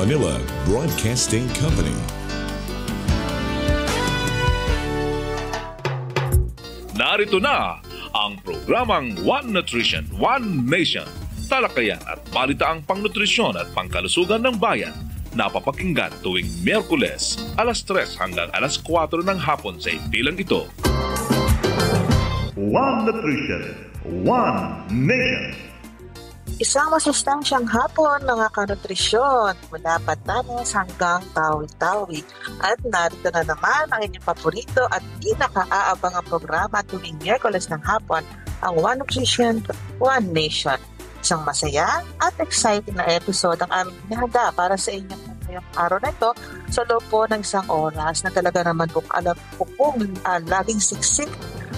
Manila Broadcasting Company. Narito na ang programang One Nutrition, One Nation. Talakayan at balitaang pangnutrisyon at pangkalusugan ng bayan. Napapakinggan tuwing Miyerkules, alas 3 hanggang alas 4 ng hapon sa impilang ito. One Nutrition, One Nation. Isang masustansyang hapon mga kanutrisyon mula Batanes hanggang Tawi-Tawi. At narito na naman ang inyong paborito at pinaka-aabangang programa tuwing Miyerkules ng hapon, ang One Nutrition, One Nation. Isang masaya at exciting na episode ang aming hinahanda para sa inyong ngayong araw na ito sa loob po ng isang oras na talaga naman kung alam po kung laging siksik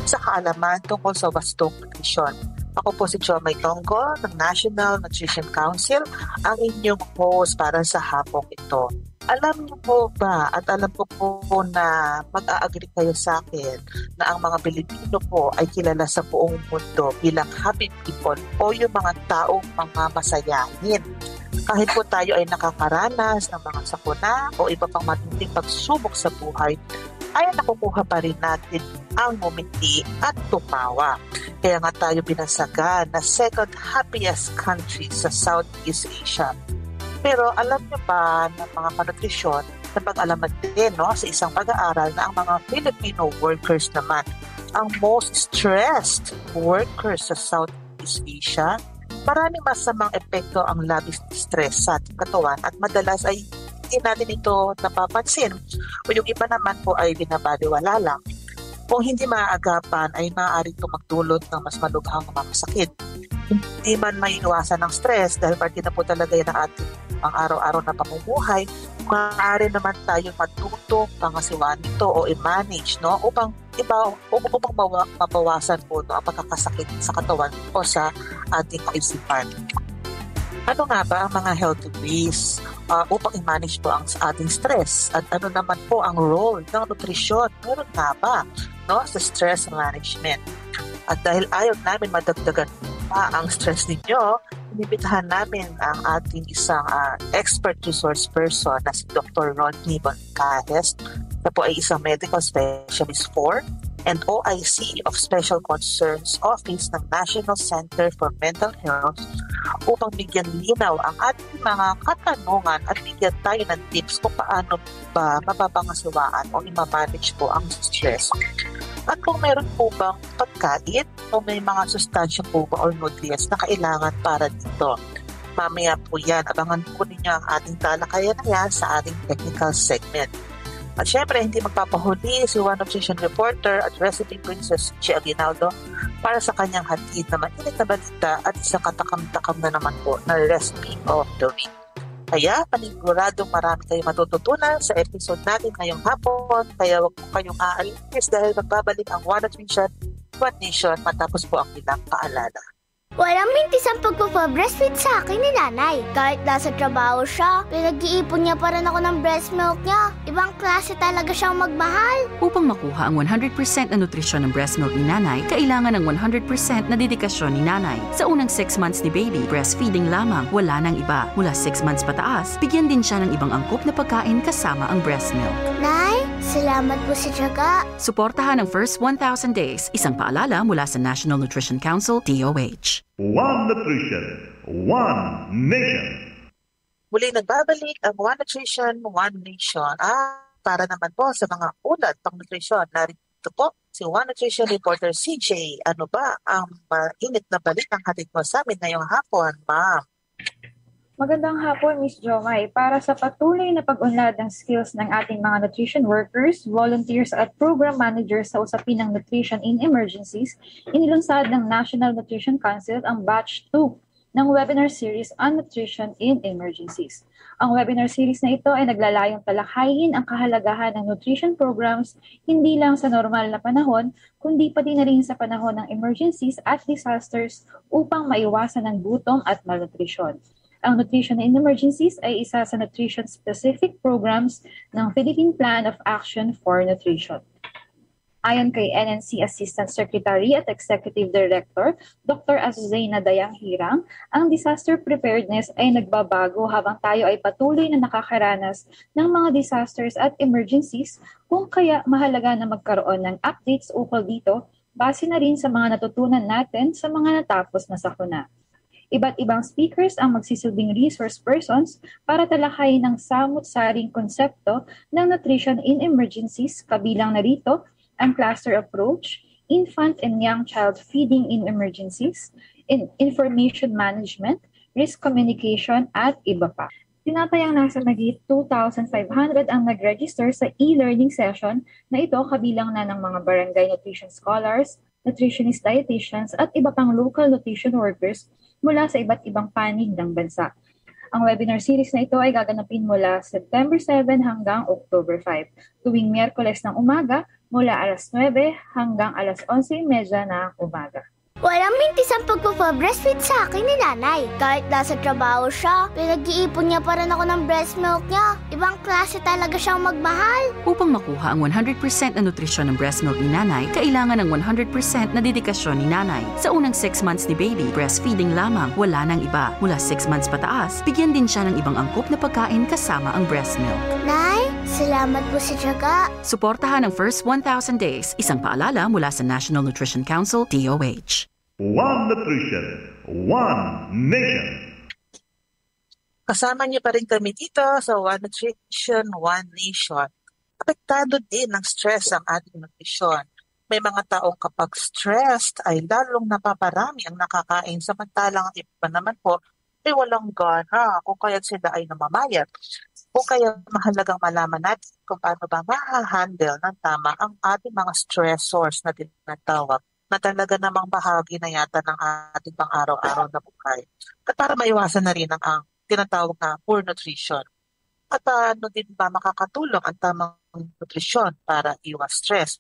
sa kaalaman tungkol sa wastong nutrisyon. Ako po si Jomay Tonggo ng National Nutrition Council, ang inyong host para sa hapong ito. Alam niyo po ba at alam po na mag-a-agree kayo sa akin na ang mga Pilipino po ay kilala sa buong mundo bilang happy people o yung mga taong mga masayahin. Kahit po tayo ay nakakaranas ng mga sakuna o iba pang matinding pagsubok sa buhay, ay nakukuha pa rin natin ang ngumiti at tumawa. Kaya nga tayo binasagan na second happiest country sa Southeast Asia. Pero alam niyo ba na mga kanutrisyon, napag-alaman din sa isang pag-aaral na ang mga Filipino workers naman ang most stressed workers sa Southeast Asia. Maraming masamang epekto ang labis stress sa ating katawan at madalas ay hindi natin ito napapansin o yung iba naman po ay binabaliwala lang. Kung hindi maaagapan ay maaari itong magdulot ng mas malubhang mga sakit. Hindi man may iwasan ng stress dahil parte na po talaga yan ang ating ang araw-araw na pamumuhay, maaari naman tayong matuto pangasiwaan nito o i-manage upang mabawasan po ang pagkakasakit sa katawan o sa ating kaisipan. Ano nga ba ang mga healthy ways upang i-manage po ang ating stress? At ano naman po ang role ng nutrisyon? Meron nga ba sa stress management? At dahil ayaw namin madagdagan pa ang stress ninyo, inibitahan namin ang ating isang expert resource person na si Dr. Rodney Boncajes, na po ay isang medical specialist and OIC of Special Concerns Office ng National Center for Mental Health upang bigyan linaw ang ating mga katanungan at bigyan tayo ng tips kung paano ba mapapangasiwaan o i-manage po ang stress. At kung meron po bang pagkain o may mga sustansya po ba or nutrients na kailangan para dito. Mamaya po yan, abangan po ninyo ang ating talakayan na yan sa ating technical segment. At syempre, hindi magpapahuli si One Nutrition Reporter at Recipe Princess Chi Aguinaldo para sa kanyang hatid na mainit na balita at isang katakam-takam na naman po na Recipe of the Week. Kaya paniguradong marami kayong matututunan sa episode natin ngayong hapon. Kaya huwag po kayong aalis dahil magbabalik ang One Nutrition, One Nation matapos po ang ilang paalala. Walang mintis ang pagpapabreastfeed sa akin ni nanay. Kahit nasa trabaho siya, pinag-iipon niya pa rin ako ng breast milk niya. Ibang klase talaga siyang magmahal. Upang makuha ang 100% na nutrisyon ng breast milk ni nanay, kailangan ng 100% na dedikasyon ni nanay. Sa unang 6 months ni baby, breastfeeding lamang, wala nang iba. Mula 6 months pataas, bigyan din siya ng ibang angkop na pagkain kasama ang breast milk. Nay, salamat po sa tiyaga. Suportahan ang first 1,000 days. Isang paalala mula sa National Nutrition Council, DOH. One Nutrition, One Nation. Muli nagbabalik ang One Nutrition, One Nation. Para naman po sa mga ulat pang nutrisyon, narito po si One Nutrition Reporter CJ. Ano ba ang mainit na balitang hatid mo sa amin ngayong hapon, ma'am? Magandang hapon, Ms. Jomay. Para sa patuloy na pag-unlad ng skills ng ating mga nutrition workers, volunteers at program managers sa usapin ng nutrition in emergencies, inilunsad ng National Nutrition Council ang Batch 2 ng webinar series on nutrition in emergencies. Ang webinar series na ito ay naglalayong talakayin ang kahalagahan ng nutrition programs hindi lang sa normal na panahon, kundi pati na rin sa panahon ng emergencies at disasters upang maiwasan ang gutom at malnutrisyon. Ang Nutrition in Emergencies ay isa sa nutrition-specific programs ng Philippine Plan of Action for Nutrition. Ayon kay NNC Assistant Secretary at Executive Director, Dr. Azucena Dayang Hirang, ang disaster preparedness ay nagbabago habang tayo ay patuloy na nakakaranas ng mga disasters at emergencies, kung kaya mahalaga na magkaroon ng updates ukol dito base na rin sa mga natutunan natin sa mga natapos na sakuna. Iba't ibang speakers ang magsisilbing resource persons para talakayin ang samut-saring konsepto ng nutrition in emergencies, kabilang na rito ang cluster approach, infant and young child feeding in emergencies, information management, risk communication, at iba pa. Tinatayang nasa mahigit 2,500 ang nag-register sa e-learning session na ito, kabilang na ng mga barangay nutrition scholars, nutritionist dietitians, at iba pang local nutrition workers mula sa iba't ibang panig ng bansa. Ang webinar series na ito ay gaganapin mula September 7 hanggang October 5, tuwing Miyerkules ng umaga mula alas 9 hanggang alas 11:30 ng umaga. Walang mintis ang pagpapabreastfeed sa akin ni nanay. Kahit nasa trabaho siya, pinag-iipon niya pa rin ako ng breast milk niya. Ibang klase talaga siyang magmahal. Upang makuha ang 100% na nutrisyon ng breast milk ni nanay, kailangan ng 100% na dedikasyon ni nanay. Sa unang 6 months ni baby, breastfeeding lamang, wala nang iba. Mula 6 months pataas, bigyan din siya ng ibang angkop na pagkain kasama ang breast milk. Nay, salamat po sa tiyaga. Suportahan ang first 1,000 days, isang paalala mula sa National Nutrition Council, DOH. One Nutrition, One Nation. Kasama niyo pa rin kami dito sa One Nutrition, One Nation. Apektado din ng stress ang ating nutrisyon. May mga taong kapag stressed ay lalong napaparami ang nakakain, samantalang ang iba naman po ay walang gana kung kaya sila ay namamayat. O kaya mahalagang malaman natin kung paano ba ma-handle ng tama ang ating mga stressors na tinatawag na talaga namang bahagi na yata ng ating pang-araw-araw na buhay. At para maiwasan na rin ang tinatawag na poor nutrition. At paano din ba makakatulong ang tamang nutrisyon para iwas stress?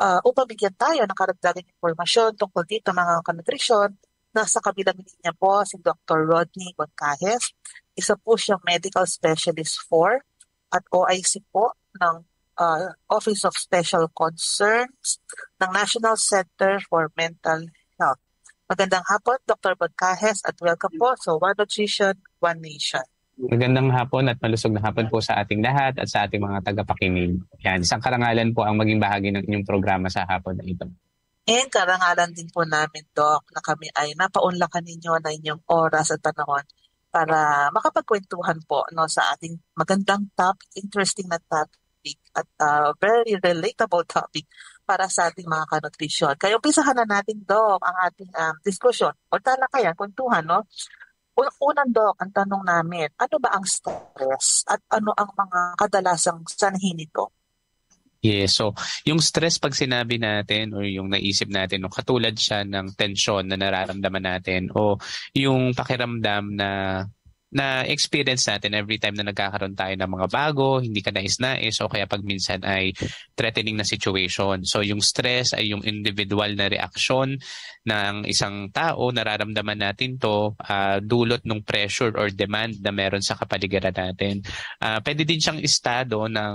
Upang bigyan tayo ng karagdagang impormasyon tungkol dito mga kanutrisyon, nasa kabilang linya po si Dr. Rodney Boncajes. Isa po siyang medical specialist 4 at OIC po ng Office of Special Concerns ng National Center for Mental Health. Magandang hapon, Dr. Boncajes, at welcome po sa One Nutrition, One Nation. Magandang hapon at malusog na hapon po sa ating lahat at sa ating mga tagapakinig. Yan, isang karangalan po ang maging bahagi ng inyong programa sa hapon na ito. And karangalan din po namin, Doc, na kami ay napaunlakan ninyo na inyong oras at panahon para makapagkwentuhan po sa ating magandang topic, interesting na topic at very relatable topic para sa ating mga kanutrisyon. Kaya umpisahan na natin, Doc, ang ating diskusyon o talakayan, kwentuhan, no? Unang, Doc, ang tanong namin, ano ba ang stress at ano ang mga kadalasang sanhi nito? Yes, so yung stress pag sinabi natin o yung naisip natin, no, katulad siya ng tensyon na nararamdaman natin o yung pakiramdam na experience natin every time na nagkakaroon tayo ng mga bago, hindi ka nais-nais o kaya pag minsan ay threatening na situation. So yung stress ay yung individual na reaksyon ng isang tao, nararamdaman natin to dulot ng pressure or demand na meron sa kapaligiran natin. Pwede din siyang estado ng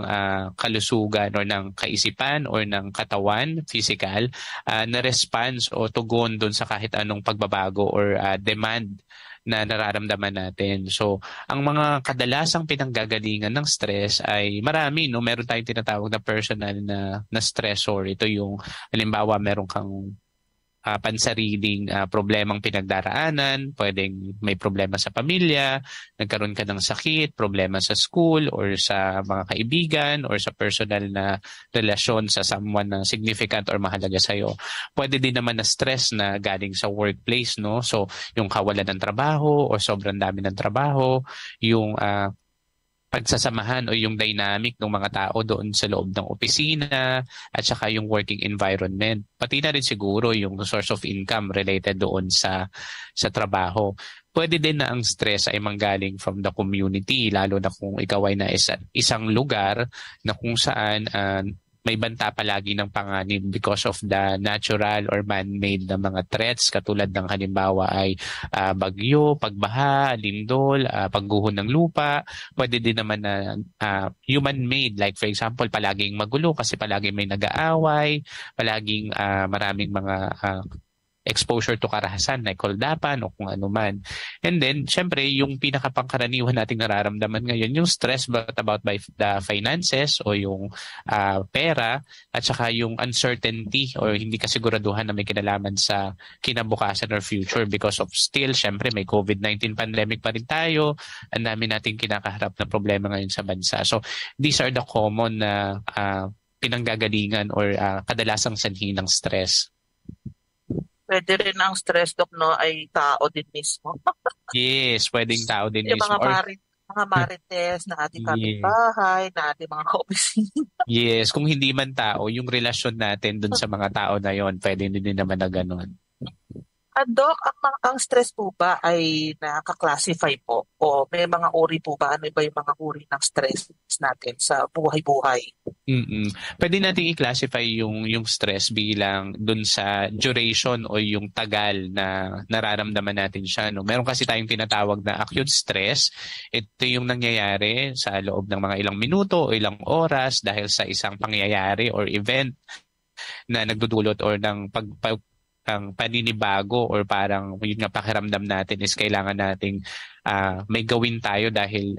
kalusugan or ng kaisipan or ng katawan, physical, na response o tugon doon sa kahit anong pagbabago or demand na nararamdaman natin. So, ang mga kadalasang pinanggagalingan ng stress ay marami, no? Meron tayong tinatawag na personal na stressor. Ito yung, halimbawa, meron kang pansariling problemang pinagdaraanan, pwedeng may problema sa pamilya, nagkaroon ka ng sakit, problema sa school or sa mga kaibigan or sa personal na relasyon sa someone na significant or mahalaga sa'yo. Pwede din naman na stress na galing sa workplace, no? So, yung kawalan ng trabaho or sobrang dami ng trabaho, yung pagsasamahan o yung dynamic ng mga tao doon sa loob ng opisina at saka yung working environment. Pati na rin siguro yung source of income related doon sa trabaho. Pwede din na ang stress ay manggaling from the community, lalo na kung ikaw ay na isang lugar na kung saan may banta palagi ng panganib because of the natural or man-made na mga threats katulad ng halimbawa ay bagyo, pagbaha, lindol, pagguho ng lupa. Pwede din naman na human-made, like for example, palaging magulo kasi palaging may nag-aaway, palaging maraming mga exposure to karahasan like koldapan o kung ano man. And then, syempre, yung pinakapangkaraniwan nating nararamdaman ngayon, yung stress brought about by the finances o yung pera at saka yung uncertainty or hindi kasiguraduhan na may kinalaman sa kinabukasan or future because of still, syempre, may COVID-19 pandemic pa rin tayo. Ang dami nating kinakaharap na problema ngayon sa bansa. So, these are the common na pinanggagalingan or kadalasang sanhi ng stress. Pwede rin ang stress, Dok, no, ay tao din mismo. Yes, pwedeng tao din Yung mismo. mga marites na ating kapitbahay, na ating mga kaopisina. Yes, kung hindi man tao, yung relasyon natin dun sa mga tao na yon, pwede din naman na ganun. Dok, ang stress po ba ay nakaklasify po? O may mga uri po ba? Ano ba yung mga uri ng stress natin sa buhay-buhay? Pwede natin i-classify yung stress bilang dun sa duration o yung tagal na nararamdaman natin siya. No? Meron kasi tayong tinatawag na acute stress. Ito yung nangyayari sa loob ng mga ilang minuto o ilang oras dahil sa isang pangyayari or event na nagdudulot or ng ang paninibago or parang yun nga pakiramdam natin is kailangan nating may gawin tayo dahil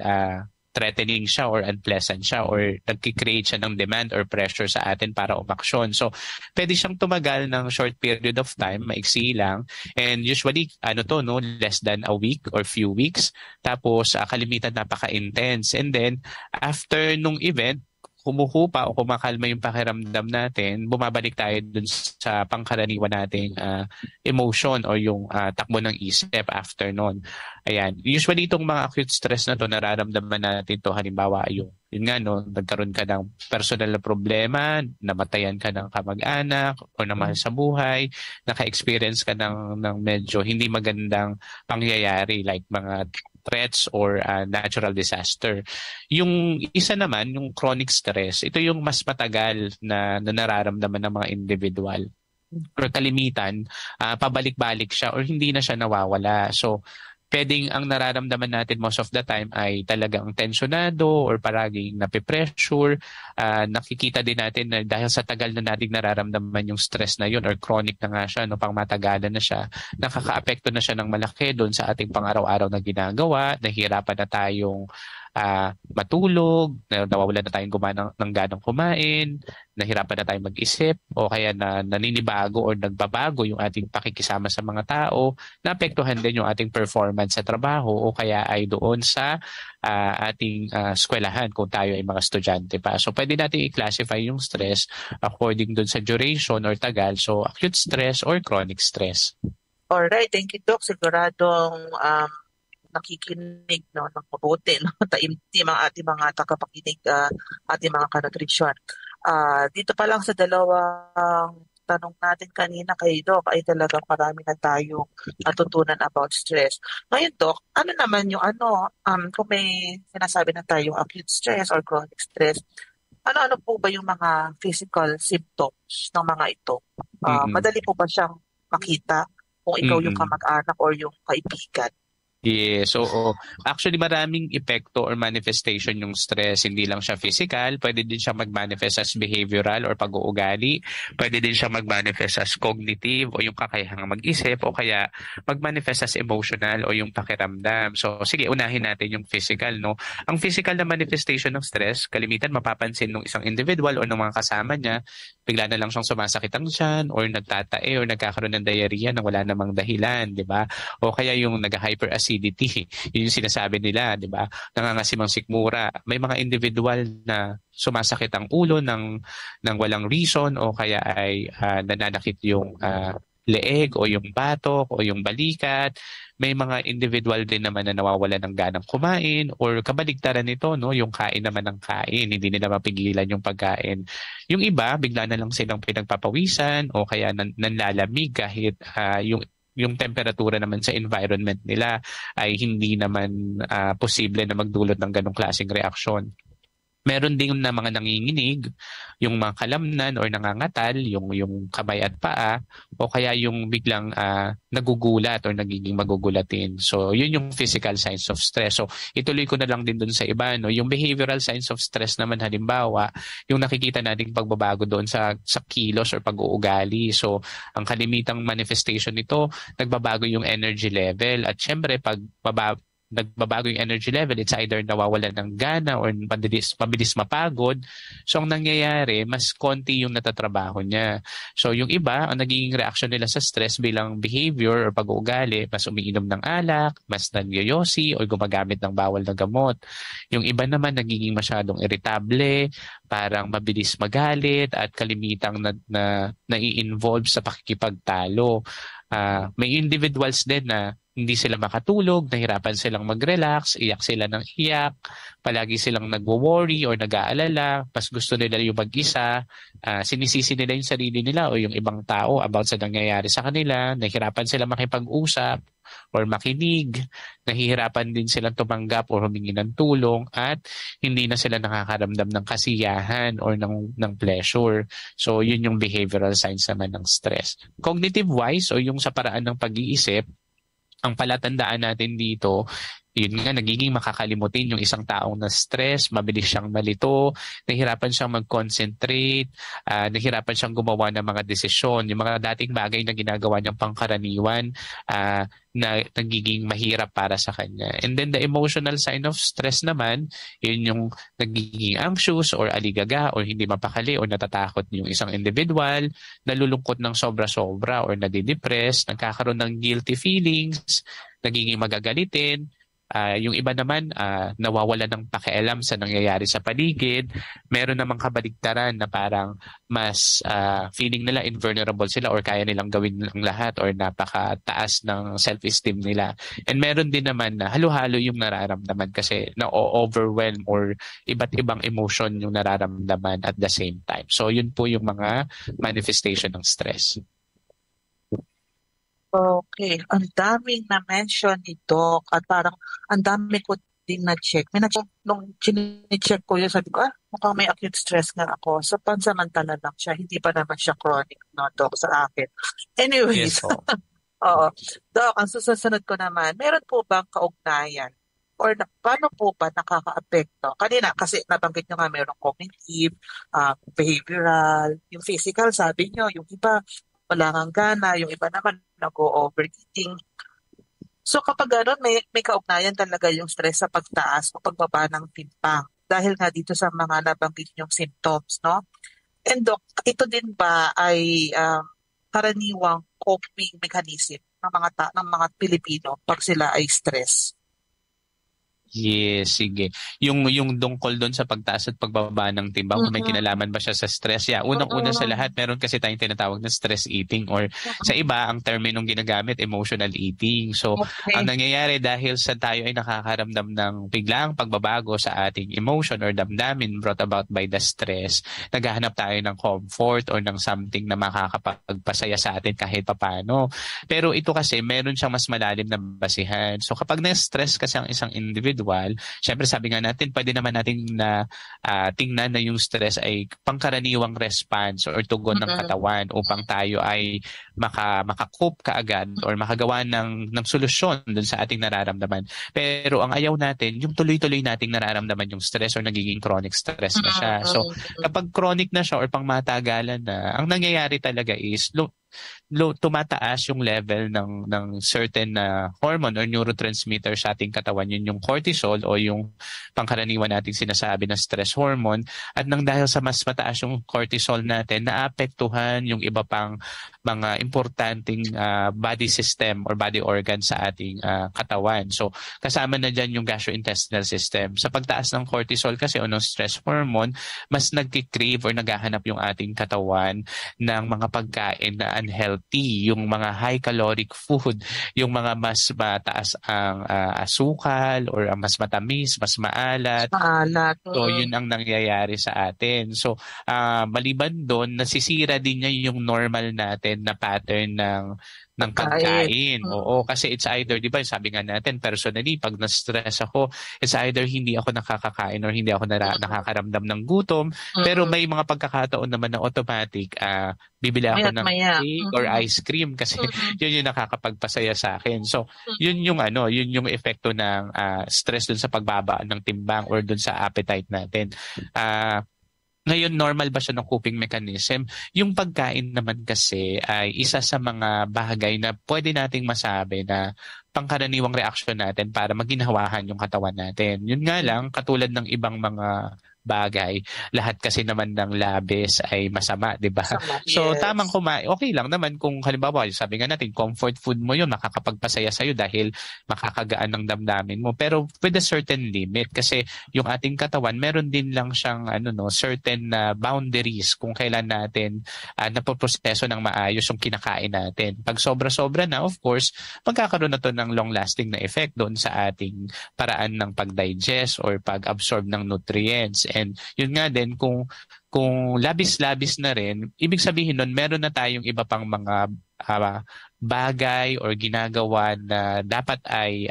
threatening siya or unpleasant siya or nagki-create siya ng demand or pressure sa atin para umaksyon. So, pwede siyang tumagal ng short period of time, maiksi lang. And usually, less than a week or few weeks. Tapos, kalimitan napaka-intense. And then, after nung event, humuhupa o kumakalma yung pakiramdam natin, bumabalik tayo dun sa pangkaraniwan nating emotion o yung takbo ng isip after nun. Ayan. Usually itong mga acute stress na to, nararamdaman natin to halimbawa yun nga, no, nagkaroon ka ng personal na problema, namatayan ka ng kamag-anak o na mahal sa buhay, naka-experience ka ng medyo hindi magandang pangyayari like mga threats or natural disaster. Yung isa naman, yung chronic stress, ito yung mas matagal na nararamdaman ng mga individual. Or kalimitan, pabalik-balik siya or hindi na siya nawawala. So, pwedeng ang nararamdaman natin most of the time ay talagang tensionado or paraging napipressure. Nakikita din natin na dahil sa tagal na nating nararamdaman yung stress na yun or chronic na nga siya, pang matagalan na siya, nakaka-apekto na siya ng malaki doon sa ating pang-araw-araw na ginagawa, nahihirapan na tayong matulog, nawawalan na tayong gumana ng ganang kumain, nahirapan na tayong mag-isip o kaya na naninibago o nagbabago yung ating pakikisama sa mga tao, naapektuhan din yung ating performance sa trabaho o kaya ay doon sa ating eskwelahan kung tayo ay mga estudyante pa. So pwede natin i-classify yung stress according doon sa duration or tagal. So acute stress or chronic stress. Alright, thank you, Doc. Siguradong nakikinig ng mabuti, taimtim ang ating mga tagapakinig, ating mga kanutrisyon. Dito pa lang sa dalawang tanong natin kanina kay Doc ay talagang marami na tayong natutunan about stress. Ngayon, Doc, ano naman yung kung may sinasabi na tayong acute stress or chronic stress, ano po ba yung mga physical symptoms ng mga ito? Madali po ba siyang makita kung ikaw yung kamag-anak or yung kaibigan? Yes, so actually maraming epekto or manifestation yung stress. Hindi lang siya physical, pwede din siya mag-manifest as behavioral or pag-uugali. Pwede din siya mag-manifest as cognitive o yung kakayahang mag-isip o kaya mag-manifest as emotional o yung pakiramdam. So sige, unahin natin yung physical, no? Ang physical na manifestation ng stress, kalimitan mapapansin ng isang individual o ng mga kasama niya, bigla na lang siyang sumasakit ang tiyan or nagtatae or nagkakaroon ng diarrhea na wala namang dahilan, di ba? O kaya yung nag-hyperacidity, yun yung sinasabi nila, di ba? Nangangasimang sikmura. May mga individual na sumasakit ang ulo ng walang reason o kaya ay nananakit yung leeg o yung batok o yung balikat. May mga individual din naman na nawawala ng ganang kumain or kabaligtaran nito, no, yung kain naman ng kain, hindi nila mapigilan yung pagkain. Yung iba, bigla na lang silang pinagpapawisan o kaya nanlalamig kahit yung temperatura naman sa environment nila ay hindi naman posible na magdulot ng ganong klaseng reaksyon. Meron din na mga nanginginig, yung mga kalamnan or nangangatal, yung kamay at paa, o kaya yung biglang nagugulat or nagiging magugulatin. So, yun yung physical signs of stress. So, ituloy ko na lang din dun sa iba. No? Yung behavioral signs of stress naman, halimbawa, yung nakikita nating pagbabago doon sa kilos or pag-uugali. So, ang kalimitang manifestation nito, nagbabago yung energy level. At syempre, pag nagbabago yung energy level, it's either nawawalan ng gana or mabilis mapagod. So, ang nangyayari, mas konti yung natatrabaho niya. So, yung iba, ang nagiging reaction nila sa stress bilang behavior or pag-uugali, mas umiinom ng alak, mas nagyoyosi o gumagamit ng bawal na gamot. Yung iba naman, nagiging masyadong irritable, parang mabilis magalit at kalimitang na-i-involve sa pakikipagtalo. May individuals din na hindi sila makatulog, nahirapan silang mag-relax, iyak sila ng iyak, palagi silang nagwo-worry or nag-aalala, mas gusto nila yung mag-isa, sinisisi nila yung sarili nila o yung ibang tao about sa nangyayari sa kanila, nahirapan sila makipag-usap or makinig, nahihirapan din silang tumanggap o humingi ng tulong at hindi na sila nakakaramdam ng kasiyahan or ng pleasure. So, yun yung behavioral signs naman ng stress. Cognitive-wise o yung sa paraan ng pag-iisip, ang palatandaan natin dito, yun nga, nagiging makakalimutin yung isang taong na stress, mabilis siyang malito, nahihirapan siyang mag-concentrate, nahihirapan siyang gumawa ng mga desisyon, yung mga dating bagay na ginagawa niyang pangkaraniwan na nagiging mahirap para sa kanya. And then the emotional sign of stress naman, yun yung nagiging anxious or aligaga or hindi mapakali or natatakot yung isang individual, nalulungkot ng sobra-sobra or nadidepress, nagkakaroon ng guilty feelings, nagiging magagalitin. Yung iba naman, nawawala ng pakialam sa nangyayari sa paligid. Meron namang kabaligtaran na parang mas feeling nila invulnerable sila or kaya nilang gawin ng lahat or napakataas ng self-esteem nila. And meron din naman na halo-halo yung nararamdaman kasi na-overwhelm or iba't ibang emotion yung nararamdaman at the same time. So yun po yung mga manifestation ng stress. Okay, ang daming na-mention ni Doc at parang ang dami ko din na-check. Nung chine-check ko yun, sabi ko, mukhang may acute stress nga ako. So, pansamantala lang siya. Hindi pa naman siya chronic, no, Doc, sa akin. Anyways, Yes, oo. Doc, ang susunod ko naman, meron po bang kaugnayan or paano po ba nakaka-apekto? Kanina, kasi nabanggit nyo nga mayroong cognitive, behavioral, yung physical, sabi nyo, yung iba, wala kang gana, yung iba naman nag-overeating. So kapag gano'n, may kaugnayan talaga yung stress sa pagtaas o pagbaba ng timbang dahil nga dito sa mga nabanggit yung symptoms, no? And Doc, ito din ba ay karaniwang coping mechanism ng mga Pilipino pag sila ay stress? Yes, sige. Yung tungkol doon sa pagtaas at pagbaba ng timbang, kung may kinalaman ba siya sa stress? Yeah, unang-una sa lahat, meron kasi tayong tinatawag na stress eating or sa iba, ang terminong ginagamit, emotional eating. So, ang nangyayari dahil sa tayo ay nakakaramdam ng biglang pagbabago sa ating emotion or damdamin brought about by the stress, naghahanap tayo ng comfort or ng something na makakapagpasaya sa atin kahit papano. Pero ito kasi, meron siyang mas malalim na basihan. So, kapag na-stress kasi ang isang individual, syempre sabi nga natin, pwede naman natin na tingnan na yung stress ay pangkaraniwang response or tugon ng katawan upang tayo ay makakope kaagad or makagawa ng solusyon dun sa ating nararamdaman. Pero ang ayaw natin, yung tuloy-tuloy nating nararamdaman yung stress or nagiging chronic stress na siya. So kapag chronic na siya or pangmatagalan na, ang nangyayari talaga is tumataas yung level ng certain hormone or neurotransmitter sa ating katawan. Yun yung cortisol o yung pangkaraniwan nating sinasabi na stress hormone. At nang dahil sa mas mataas yung cortisol natin, naapektuhan yung iba pang mga importanteng body system or body organ sa ating katawan. So kasama na dyan yung gastrointestinal system. Sa pagtaas ng cortisol kasi o ng stress hormone, mas nagkikrave or naghahanap yung ating katawan ng mga pagkain na unhealthy, yung mga high caloric food, yung mga mas mataas ang asukal or mas matamis, mas maalat. So yun ang nangyayari sa atin. So maliban doon, nasisira din niya yung normal natin natin na pattern ng pagkain. Oo, kasi it's either, di ba, sabi nga natin, personally, pag na-stress ako, it's either hindi ako nakakakain or hindi ako nakakaramdam ng gutom. Pero may mga pagkakataon naman na automatic, bibili ako ng cake or ice cream kasi yun yung nakakapagpasaya sa akin. So, yun yung epekto ng stress dun sa pagbaba ng timbang or dun sa appetite natin. Ngayon, normal ba siya ng coping mechanism? Yung pagkain naman kasi ay isa sa mga bagay na pwede nating masabi na pangkaraniwang reaksyon natin para maginhawahan yung katawan natin. Yun nga lang, katulad ng ibang mga bagay, lahat kasi naman ng labis ay masama, di ba? So, tamang kumain, okay lang naman kung halimbawa, sabi nga natin, comfort food mo yun, makakapagpasaya sa'yo dahil makakagaan ng damdamin mo. Pero with a certain limit, kasi yung ating katawan, meron din lang siyang certain boundaries kung kailan natin napoproseso ng maayos yung kinakain natin. Pag sobra-sobra na, of course, magkakaroon na to ng long-lasting na effect doon sa ating paraan ng pag-digest or pag-absorb ng nutrients. And yun nga din, kung labis-labis na rin, ibig sabihin nun, meron na tayong iba pang mga bagay or ginagawa na dapat ay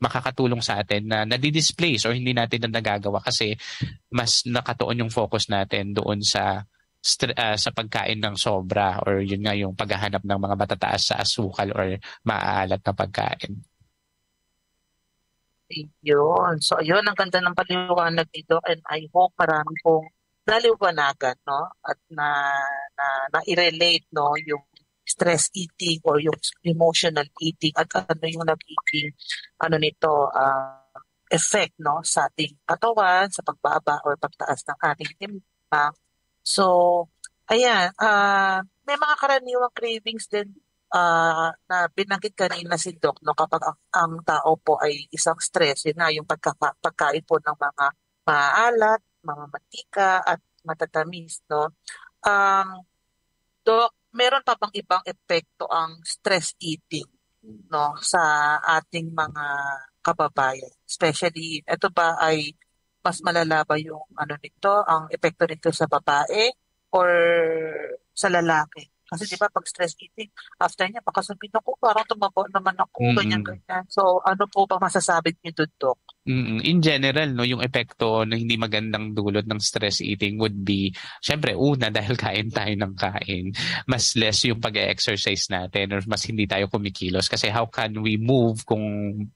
makakatulong sa atin na nadi-displace or hindi natin na nagagawa kasi mas nakatuon yung focus natin doon sa pagkain ng sobra or yun nga yung paghahanap ng mga matataas sa asukal or maaalat na pagkain. Yun. So, yun, ang ganda ng paliwanag dito and I hope marami pong naliwanagan, no? At na-relate, no? Yung stress eating or yung emotional eating at ano yung nagiging, effect, no? Sa ating katawan, sa pagbaba or pagtaas ng ating timbang. So, ayan, may mga karaniwang cravings din na binanggit kanina si Doc, no, kapag ang tao po ay isang stress, yun na yung pagkain po ng mga maalat, mga mantika at matatamis, no. Doc, meron pa bang ibang epekto ang stress eating, no, sa ating mga kababayan? Especially, ito ba ay mas malala ba yung ang epekto nito sa babae or sa lalaki? Kasi di ba pag stress eating, after niya, baka sabihin ako, parang tumabo naman ako, ganyan-ganyan. So, ano po ba masasabi niyo doon, Doc? In general, no, yung epekto na hindi magandang dulot ng stress eating would be, syempre, una, dahil kain tayo ng kain, mas less yung pag-exercise natin or mas hindi tayo kumikilos. Kasi how can we move kung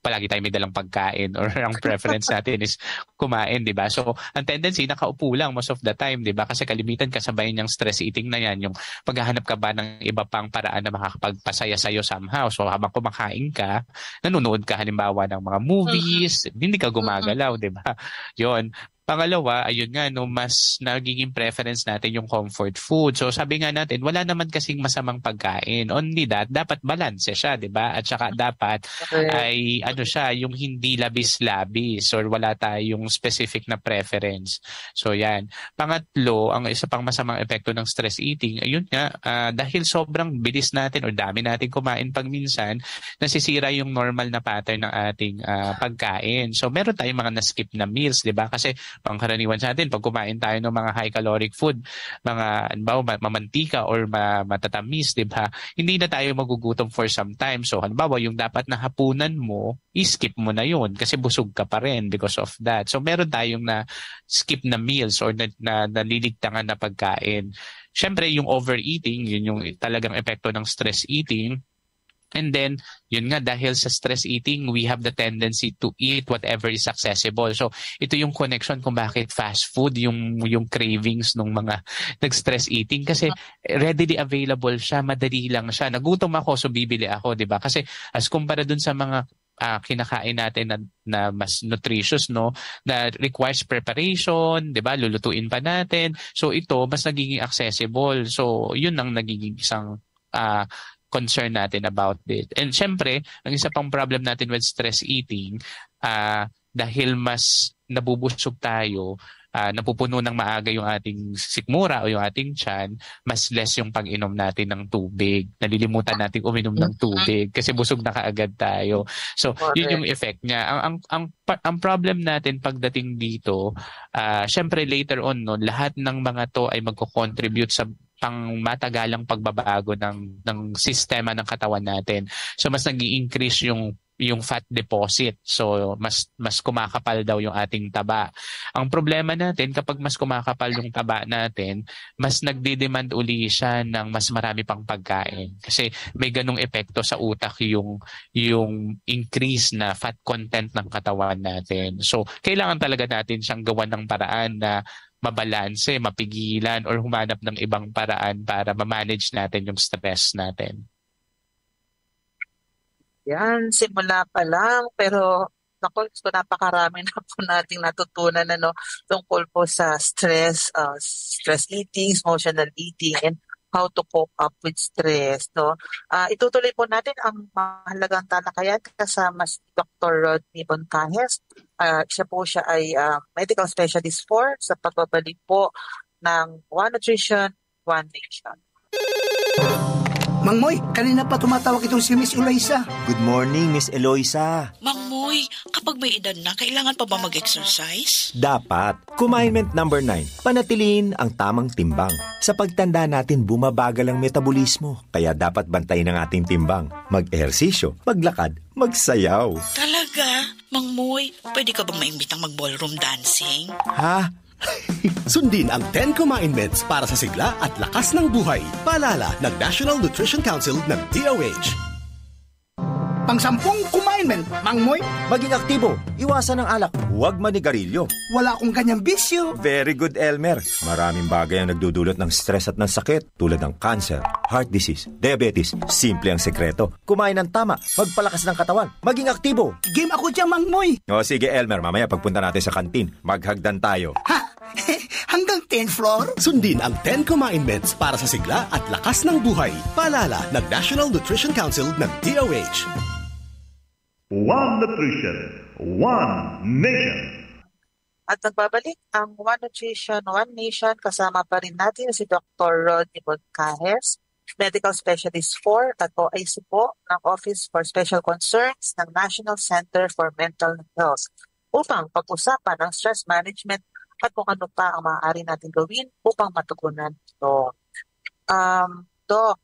palagi tayo may dalang pagkain or ang preference natin is kumain, di ba? So, ang tendency, nakaupo lang most of the time, di ba? Kasi kalimitan kasabay niyang stress eating na yan, yung paghahanap ka ba ng iba pang paraan na makakapagpasaya sa'yo somehow. So, habang kumakain ka, nanonood ka halimbawa ng mga movies, hindi ka gumagalaw, di ba? Yun. Pangalawa, ayun nga, no, mas nagiging preference natin yung comfort food. So sabi nga natin, wala naman kasing masamang pagkain. Only that, dapat balance siya, di ba? At saka dapat ay siya, yung hindi labis-labis or wala tayong specific na preference. So yan. Pangatlo, ang isa pang masamang epekto ng stress eating, ayun nga, dahil sobrang bilis natin or dami natin kumain pag minsan, nasisira yung normal na pattern ng ating pagkain. So meron tayong mga na-skip na meals, di ba? Kasi pangkaraniwan sa atin, pag kumain tayo ng mga high caloric food, mga mamantika or matatamis, di ba? Hindi na tayo magugutom for some time. So, halimbawa, yung dapat na hapunan mo, i-skip mo na yun kasi busog ka pa rin because of that. So, meron tayong na skip na meals or na naliligtangan na pagkain. Siyempre, yung overeating, yun yung talagang epekto ng stress eating. And then, yun nga, dahil sa stress eating, we have the tendency to eat whatever is accessible. So, ito yung connection kung bakit fast food, yung cravings ng mga nag-stress eating. Kasi readily available siya, madali lang siya. Nagutom ako, so bibili ako, di ba? Kasi as kumpara dun sa mga kinakain natin na mas nutritious, no, na requires preparation, 'di ba? Lulutuin pa natin. So ito mas nagiging accessible. So yun ang nagiging isang concern natin about it. And syempre, ang isa pang problem natin with stress eating, dahil mas nabubusog tayo, napupuno ng maaga yung ating sikmura o yung ating tiyan, mas less yung pag-inom natin ng tubig. Nalilimutan natin uminom ng tubig kasi busog na kaagad tayo. So, yun yung effect niya. Ang problem natin pagdating dito, syempre later on, no, lahat ng mga to ay magko-contribute sa pang matagalang pagbabago ng sistema ng katawan natin. So mas nag-i-increase yung fat deposit. So mas kumakapal daw yung ating taba. Ang problema natin kapag mas kumakapal yung taba natin, mas nagde-demand uli siya ng mas marami pang pagkain. Kasi may ganung epekto sa utak yung increase na fat content ng katawan natin. So kailangan talaga natin siyang gawan ng paraan na mabalanse, mapigilan, or humanap ng ibang paraan para ma-manage natin yung stress natin. Yan, simula pa lang. Pero, naku, napakarami na po nating natutunan tungkol po sa stress, stress eating, emotional eating, and how to cope up with stress. No? Itutuloy po natin ang mahalagang talakayan kasama si Dr. Rodney Boncajes. Siya ay medical specialist sa pagbabalik po ng One Nutrition, One Nation. Mang Moy, kanina pa tumatawag itong si Miss Eloisa. Good morning, Miss Eloisa. Mang Moy, kapag may edad na, kailangan pa ba mag-exercise? Dapat. Commandment number 9, panatilihin ang tamang timbang. Sa pagtanda natin, bumabagal ang metabolismo. Kaya dapat bantayin ang ating timbang. Mag-ehersisyo, maglakad, magsayaw. Talaga? Mang Moy, pwede ka bang maimbitang mag-ballroom dancing? Ha? Sundin ang 10 Commandments para sa sigla at lakas ng buhay. Paalala ng National Nutrition Council ng DOH. Pang-10 commandment, Mang Moy. Maging aktibo, iwasan ang alak, huwag manigarilyo. Wala akong ganyang bisyo. Very good, Elmer. Maraming bagay ang nagdudulot ng stress at ng sakit tulad ng cancer, heart disease, diabetes. Simple ang sekreto. Kumain ng tama, magpalakas ng katawan, maging aktibo. Game ako dyan, Mang Moy. O sige, Elmer, mamaya pagpunta natin sa kantin, maghagdan tayo. Ha? Hanggang 10th floor? Sundin ang 10 Commandments para sa sigla at lakas ng buhay. Paalala ng National Nutrition Council ng DOH. One Nutrition, One Nation. At nagbabalik ang One Nutrition, One Nation. Kasama pa rin natin si Dr. Rodney Boncajes, Medical Specialist at OIC po ng Office for Special Concerns ng National Center for Mental Health upang pag-usapan ang stress management at kung ano pa ang maaari natin gawin upang matugunan ito. Doc,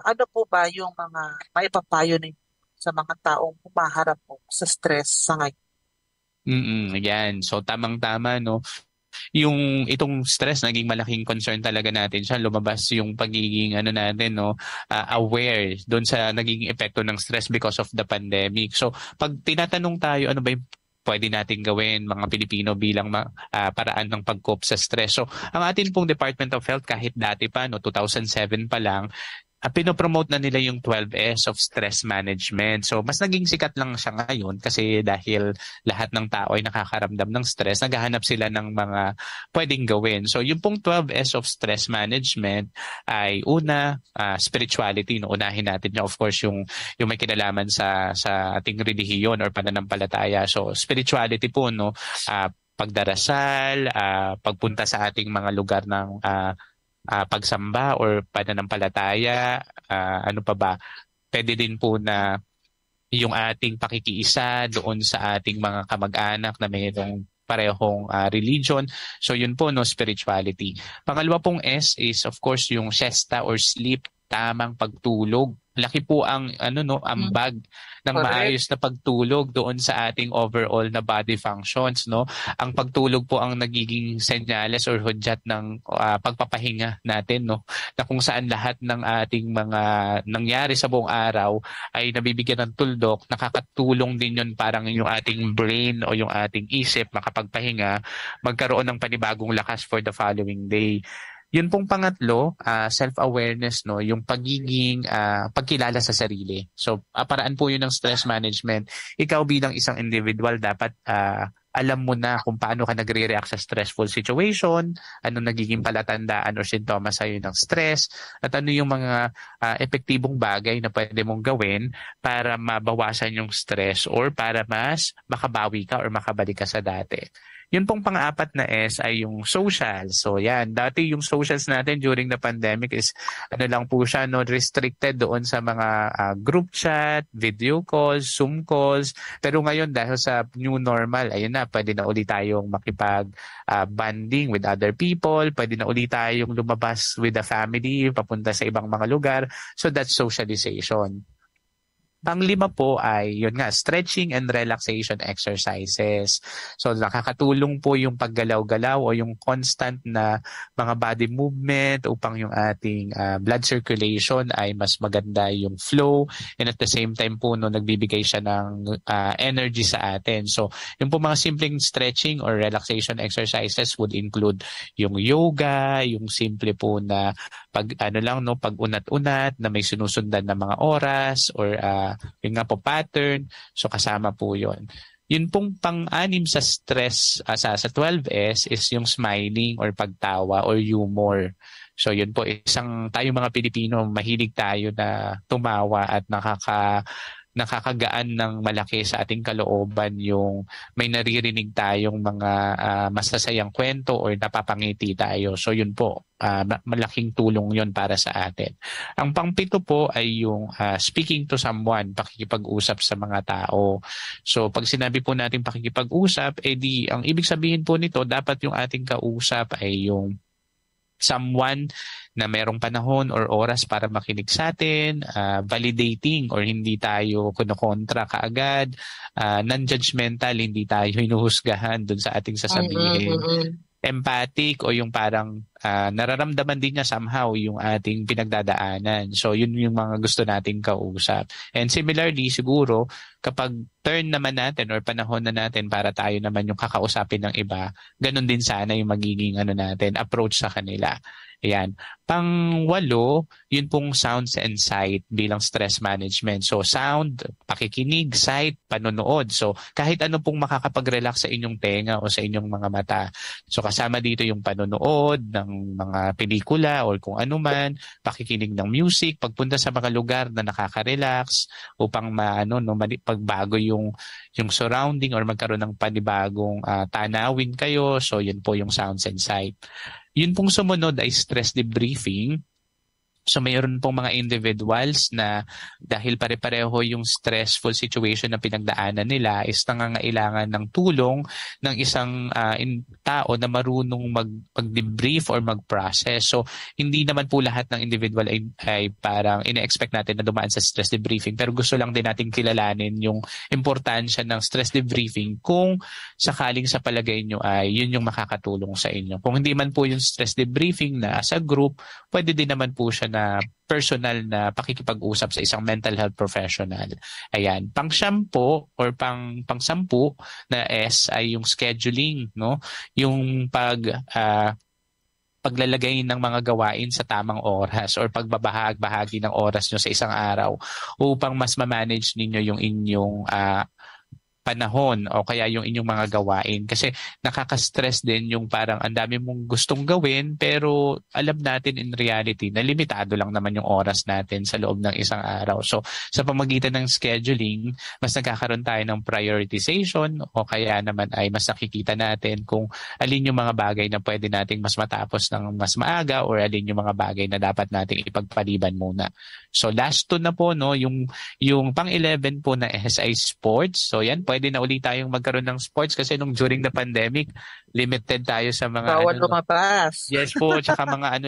ano po ba yung mga maipapayo ninyo sa mga taong humaharap po sa stress sa ngayon? Yan. So tamang-tama, no? Yung itong stress naging malaking concern talaga natin siya, lumabas yung pagiging aware doon sa naging epekto ng stress because of the pandemic. So pag tinatanong tayo ano ba yung pwede natin gawin mga Pilipino bilang paraan ng pag-cope sa stress. So ang atin pong Department of Health kahit dati pa 2007 pa lang pinopromote na nila yung 12S of stress management. So, mas naging sikat lang siya ngayon kasi dahil lahat ng tao ay nakakaramdam ng stress, naghahanap sila ng mga pwedeng gawin. So, yung pong 12S of stress management ay una, spirituality. No? Unahin natin niya, of course, yung may kinalaman sa ating relihiyon or pananampalataya. So, spirituality po, no? Pagdarasal, pagpunta sa ating mga lugar ng pagsamba or pananampalataya, ano pa ba? Pwede din po na yung ating pakikiisa doon sa ating mga kamag-anak na mayroong parehong religion. So yun po, no, spirituality. Pangalawa pong S is of course yung siesta or sleep, tamang pagtulog. Laki po ang ambag ng maayos na pagtulog doon sa ating overall na body functions, no. Ang pagtulog po ang nagiging senyales or hudyat ng pagpapahinga natin, no, na kung saan lahat ng ating mga nangyari sa buong araw ay nabibigyan ng tuldok. Nakakatulong din yun parang yung ating brain o yung ating isip makapagpahinga, magkaroon ng panibagong lakas for the following day. Yun pong pangatlo, self-awareness, no, yung pagiging pagkilala sa sarili. So, paraan po yun ng stress management. Ikaw bilang isang individual, dapat alam mo na kung paano ka nagre-react sa stressful situation, ano nagiging palatandaan or sintomas sa'yo ng stress, at ano yung mga epektibong bagay na pwede mong gawin para mabawasan yung stress or para mas makabawi ka or makabalik ka sa dati. Yun pong pang-apat na S ay yung social. So yan, dati yung socials natin during the pandemic is lang po siya, no, restricted doon sa mga group chat, video calls, Zoom calls. Pero ngayon dahil sa new normal, ayun na, pwede na ulit tayong makipag-bonding with other people, pwede na ulit tayong lumabas with the family, papunta sa ibang mga lugar. So that's socialization. Pang-5 po ay, yun nga, stretching and relaxation exercises. So, nakakatulong po yung paggalaw-galaw o yung constant na mga body movement upang yung ating blood circulation ay mas maganda yung flow. And at the same time po, no, nagbibigay siya ng energy sa atin. So, yung po mga simpleng stretching or relaxation exercises would include yung yoga, yung simple po na pag-unat-unat na may sinusundan na mga oras or yun nga po pattern. So kasama po yun. Yun pong pang-6 sa stress sa 12S is yung smiling or pagtawa or humor. So yun po, tayo mga Pilipino, mahilig tayo na tumawa at nakakagaan ng malaki sa ating kalooban yung may naririnig tayong mga masasayang kwento or napapangiti tayo. So yun po, malaking tulong yun para sa atin. Ang pang-7 po ay yung speaking to someone, pakikipag-usap sa mga tao. So pag sinabi po natin pakikipag-usap, ang ibig sabihin po nito, dapat yung ating kausap ay yung someone na mayroong panahon or oras para makinig sa atin, validating or hindi tayo kunokontra kaagad, non-judgmental, hindi tayo hinuhusgahan dun sa ating sasabihin. Empathic o yung parang nararamdaman din niya somehow yung ating pinagdadaanan. So yun yung mga gusto nating kausap. And similarly, siguro kapag turn naman natin or panahon na natin para tayo naman yung kakausapin ng iba, ganun din sana yung magiging approach sa kanila. Ayan. Pang-8, yun pong sounds and sight bilang stress management. So sound, pakikinig, sight, panonood. So kahit ano pong makakapag-relax sa inyong tenga o sa inyong mga mata. So kasama dito yung panonood ng mga pelikula or kung ano man, pakikinig ng music, pagpunta sa mga lugar na nakaka-relax upang pagbago yung surrounding or magkaroon ng panibagong tanawin kayo. So yun po yung sounds and sight. Yun pong sumunod ay stress debriefing. So mayroon pong mga individuals na dahil pare-pareho yung stressful situation na pinagdaanan nila is nangangailangan ng tulong ng isang tao na marunong mag-debrief or mag-process. So hindi naman po lahat ng individual ay parang ina-expect natin na dumaan sa stress debriefing, pero gusto lang din natin kilalanin yung importansya ng stress debriefing kung sakaling sa palagay nyo ay yun yung makakatulong sa inyo. Kung hindi man po yung stress debriefing na as a group, pwede din naman po siya na personal na pakikipag-usap sa isang mental health professional. Ayan. Pang-10 or pang-10 na S ay yung scheduling, no? Yung paglalagay ng mga gawain sa tamang oras or pagbabahagi ng oras nyo sa isang araw upang mas ma-manage ninyo yung inyong panahon o kaya yung inyong mga gawain. Kasi nakaka-stress din yung parang ang dami mong gustong gawin pero alam natin in reality na limitado lang naman yung oras natin sa loob ng isang araw. So sa pamagitan ng scheduling, mas nagkakaroon tayo ng prioritization o kaya naman ay mas nakikita natin kung alin yung mga bagay na pwede nating mas matapos ng mas maaga or alin yung mga bagay na dapat nating ipagpaliban muna. So last 2 na po, no, yung pang-11 po na SI sports. So yan, pwede na ulit tayong magkaroon ng sports kasi nung during the pandemic, limited tayo sa mga bawal lumabas. Yes po, tsaka mga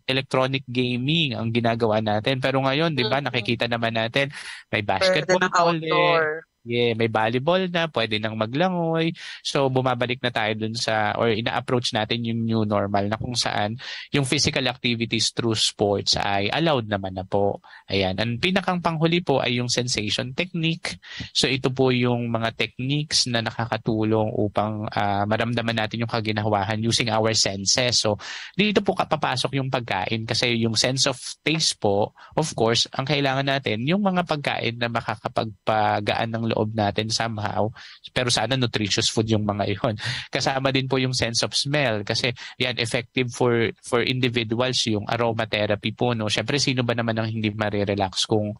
electronic gaming ang ginagawa natin. Pero ngayon, 'di ba, nakikita naman natin may basketball ulit. Yeah, may volleyball na, pwede nang maglangoy. So bumabalik na tayo dun or ina-approach natin yung new normal na kung saan yung physical activities through sports ay allowed naman na po. Ayan. Ang pinakang panghuli po ay yung sensation technique. So ito po yung mga techniques na nakakatulong upang maramdaman natin yung kaginawahan using our senses. So dito po papasok yung pagkain kasi yung sense of taste po, of course, ang kailangan natin yung mga pagkain na makakapagpagaan ng loob natin somehow, pero sana nutritious food yung mga iyon. Kasama din po yung sense of smell kasi yan effective for individuals yung aromatherapy po, no. Syempre sino ba naman ang hindi marirelax kung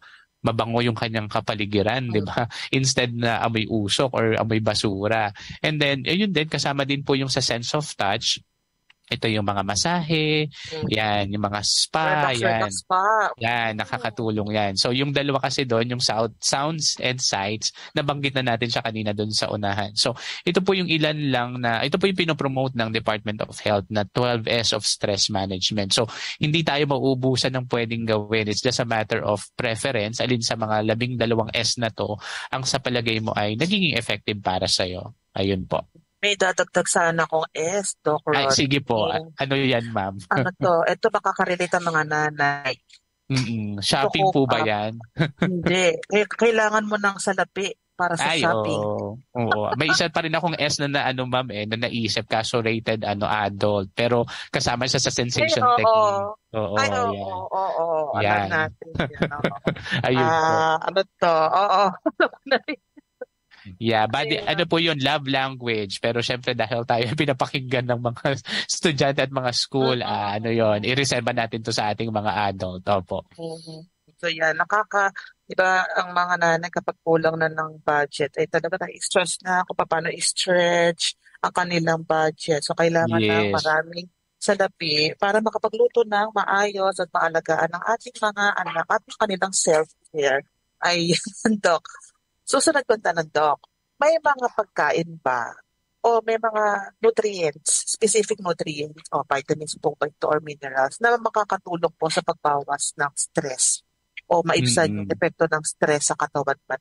mabango yung kanyang kapaligiran, di ba? Instead na amoy usok or amoy basura. And then, yun din, kasama din po yung sa sense of touch. Ito yung mga masahe, yan, yung mga spa, yan. Yan, nakakatulong yan. So yung dalawa kasi doon, yung sounds and sights, nabanggit na natin siya kanina doon sa unahan. So ito po yung ilan lang na, ito po yung pinopromote ng Department of Health na 12S of stress management. So hindi tayo mauubusan ng pwedeng gawin. It's just a matter of preference. Alin sa mga 12 S na to, ang sa palagay mo ay nagiging effective para sa'yo. Ayun po. May dadagdag sana akong S, Doc Ron. Ay, sige po. Ano yan, ma'am? Ano to? Ito makaka-relate ang mga nanay. Shopping po ba yan? Hindi. Kailangan mo ng salapi para sa shopping. Oo. May isa pa rin akong S na ma'am, na naisip, kaso rated adult. Pero kasama siya sa sensation technique. Oo. Alam natin. Ayun po. Ano to? Oo. Yeah, but ano po yun, love language. Pero syempre dahil tayo pinapakinggan ng mga estudyante at mga school, i-reserve natin to sa ating mga adult. Opo. So yan, diba ang mga nanay kapag kulang na ng budget, ay talaga na-stress na kung paano i-stretch ang kanilang budget. So kailangan na maraming salapi para makapagluto ng maayos at maalagaan ng ating mga anak at kanilang self-care. Ay, Doc. Susunod ko ng Doc, may mga pagkain ba o may mga nutrients, specific nutrients o vitamins po ba ito or minerals na makakatulong po sa pagbawas ng stress o maibsan yung epekto ng stress sa katawan ba?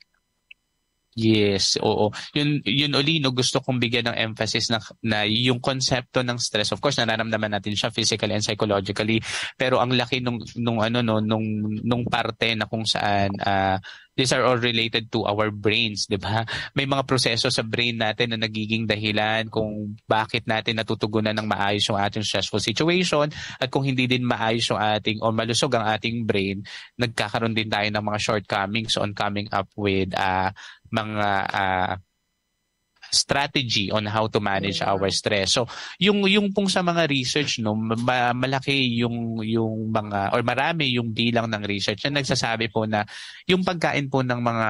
Yes, oo. Yun uli, gusto kong bigyan ng emphasis na yung konsepto ng stress. Of course, nararamdaman natin siya physically and psychologically, pero ang laki nung parte na kung saan these are all related to our brains, di ba? May mga proseso sa brain natin na nagiging dahilan kung bakit natin natutugunan ng maayos yung ating stressful situation, at kung hindi din maayos yung ating o malusog ang ating brain, nagkakaroon din tayo ng mga shortcomings on coming up with mga strategy on how to manage our stress. So, yung pong sa mga research, malaki yung mga, or marami yung bilang ng research na nagsasabi po na yung pagkain po ng mga,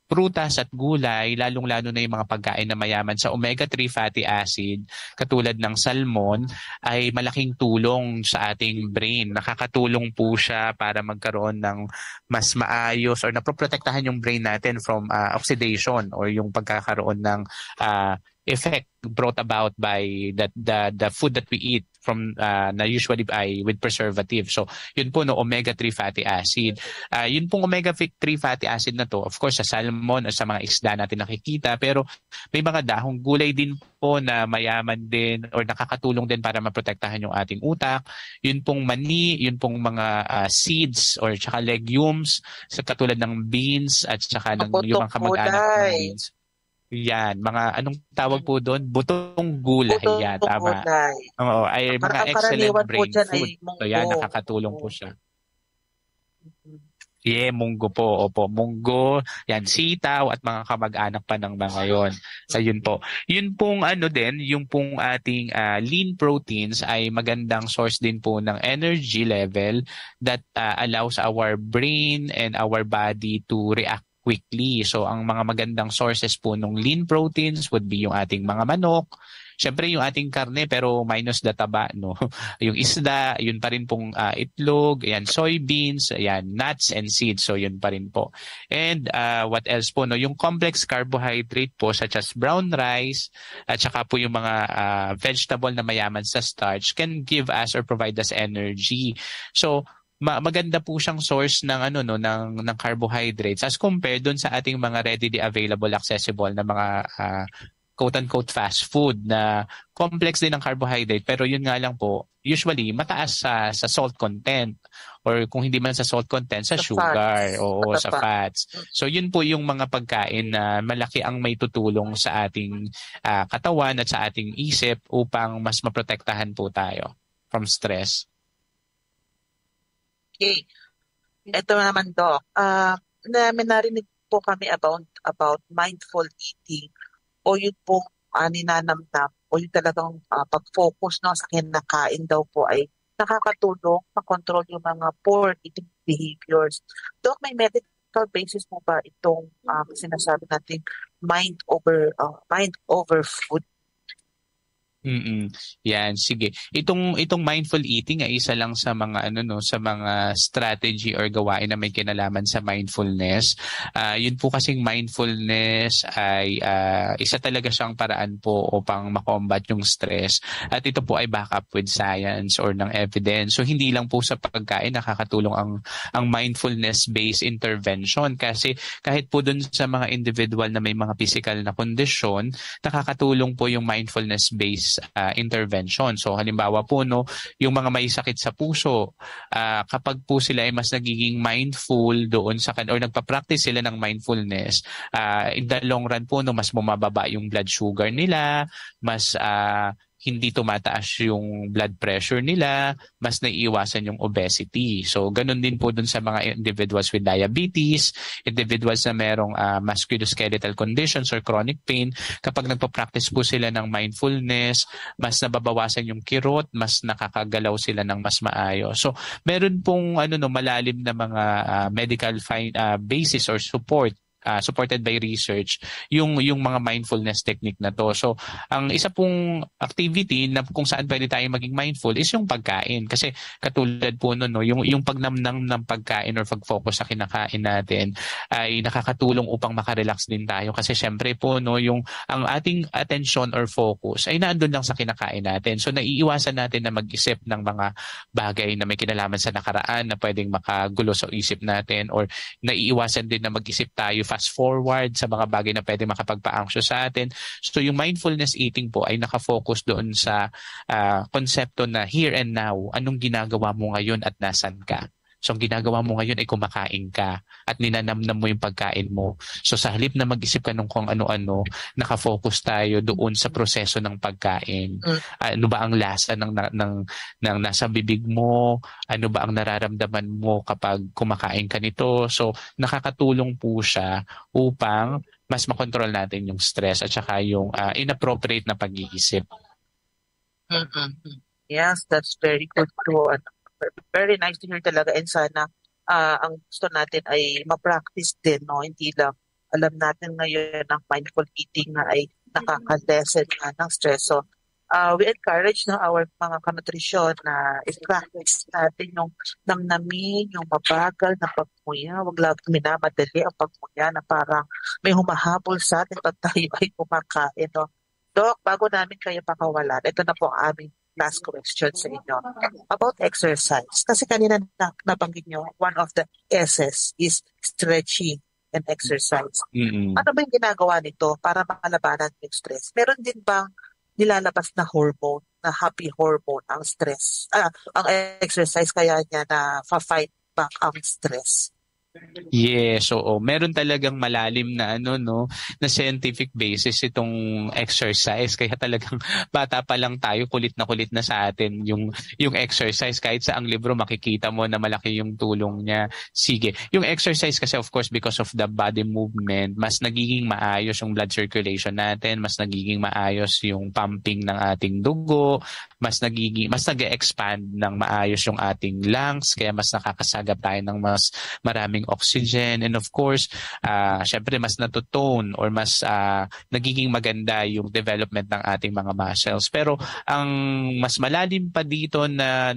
prutas at gulay, lalong-lalo na yung mga pagkain na mayaman sa omega-3 fatty acid, katulad ng salmon, ay malaking tulong sa ating brain. Nakakatulong po siya para magkaroon ng mas maayos or naproprotektahan yung brain natin from oxidation or yung pagkakaroon ng effect brought about by the food that we eat from na usually with preservative. So yun po omega-3 fatty acid. Yun pong omega-3 fatty acid na to, of course sa salmon o sa mga isda natin nakikita, pero may mga dahong gulay din po na mayaman din or nakakatulong din para maprotektahan yung ating utak. Yun pong mani, yun pong mga seeds or tsaka legumes, sa katulad ng beans at tsaka yung mga kamag-anak ng beans. Yan, mga anong tawag po doon? Butong gulay. Yan, tama. Oo, ay mga excellent brain food. So yan, nakakatulong po siya. Yeah, munggo po. Opo, munggo, yan, sitaw at mga kamag-anak pa ng mga yon. So yun po. Yun pong yung pong ating lean proteins ay magandang source din po ng energy level that allows our brain and our body to react quickly. So, ang mga magandang sources po ng lean proteins would be yung ating mga manok, syempre yung ating karne pero minus the taba, no? Yung isda, yun pa rin pong itlog, ayan, soybeans, ayan, nuts and seeds. So, yun pa rin po. And what else po, no? Yung complex carbohydrate po such as brown rice at saka po yung mga vegetable na mayaman sa starch can give us or provide us energy. So, maganda po siyang source ng ng carbohydrates as compared doon sa ating mga readily available, accessible na mga quote-unquote fast food na complex din ng carbohydrate, pero yun nga lang po usually mataas sa salt content, or kung hindi man sa salt content, sa sugar o sa fats. So yun po yung mga pagkain na malaki ang may tutulong sa ating katawan at sa ating isip upang mas maprotektahan po tayo from stress. Okay. Ito naman, Doc. Narinig po kami about mindful eating o yun pong ninanamnam o yung talagang pag-focus sa kinakain daw po ay nakakatulong makontrol yung mga poor eating behaviors. Dok, may medical basis po ba itong sinasabi natin mind over food? Yan, sige. Itong mindful eating ay isa lang sa mga sa mga strategy or gawain na may kinalaman sa mindfulness. Yun po kasing mindfulness ay isa talaga siyang paraan po upang makombat yung stress. At ito po ay back up with science or ng evidence. So hindi lang po sa pagkain nakakatulong ang mindfulness-based intervention kasi kahit po dun sa mga individual na may mga physical na kondisyon, nakakatulong po yung mindfulness-based intervention. So halimbawa po yung mga may sakit sa puso, kapag po sila ay mas nagiging mindful doon sa or nagpa-practice sila ng mindfulness, in the long run po mas bumababa yung blood sugar nila, mas hindi tumataas yung blood pressure nila, mas naiiwasan yung obesity. So, ganun din po dun sa mga individuals with diabetes, individuals na merong musculoskeletal conditions or chronic pain. Kapag nagpa-practice po sila ng mindfulness, mas nababawasan yung kirot, mas nakakagalaw sila ng mas maayos. So, meron pong malalim na mga medical basis or support supported by research yung mga mindfulness technique na to. So, ang isa pong activity na kung saan pwede tayong maging mindful is yung pagkain. Kasi katulad po yung pagnamnam ng pagkain or pag-focus sa kinakain natin ay nakakatulong upang makarelax din tayo. Kasi syempre po ang ating attention or focus ay naandun lang sa kinakain natin. So, naiiwasan natin na mag-isip ng mga bagay na may kinalaman sa nakaraan na pwedeng makagulo sa isip natin, or naiiwasan din na mag-isip tayo fast forward sa mga bagay na pwede makapagpa-anxious sa atin. So yung mindfulness eating po ay nakafocus doon sa konsepto na here and now. Anong ginagawa mo ngayon at nasan ka? So ang ginagawa mo ngayon ay kumakain ka at ninanamnam mo yung pagkain mo. So sa halip na mag-isip ka ng kung ano-ano, nakafocus tayo doon sa proseso ng pagkain. Ano ba ang lasa ng nasa bibig mo? Ano ba ang nararamdaman mo kapag kumakain ka nito? So nakakatulong po siya upang mas makontrol natin yung stress at saka yung inappropriate na pag-iisip. Yes, that's very good to very nice to hear talaga, and sana ang gusto natin ay ma-practice din, hindi lang alam natin ngayon ng mindful eating na ay nakaka-lessen ng stress. So we encourage our mga kanutrisyon na i-practice natin yung namnamin, yung mabagal na pagmuya. Huwag lang minamadali ang pagmuya na parang may humahabol sa atin pag tayo ay kumakain. Doc, bago namin kayo pakawalan, ito na po ang aming last question sa inyo about exercise. Kasi kanina nabanggit nyo, one of the S's is stretching and exercise. Ano ba yung ginagawa nito para makalabanan yung stress? Meron din bang nilalabas na hormone, na happy hormone ang stress? Ang exercise kaya niya na fight back ang stress? Yes, oo. Meron talagang malalim na na scientific basis itong exercise. Kaya talagang bata pa lang tayo, kulit na sa atin yung exercise. Kahit sa ang libro makikita mo na malaki yung tulong niya. Sige, yung exercise kasi of course because of the body movement, mas nagiging maayos yung blood circulation natin, mas nagiging maayos yung pumping ng ating dugo, mas nag-expand ng maayos yung ating lungs, kaya mas nakakasagap tayo ng mas maraming oxygen, and of course syempre mas natutone or mas nagiging maganda yung development ng ating mga muscles. Pero ang mas malalim pa dito na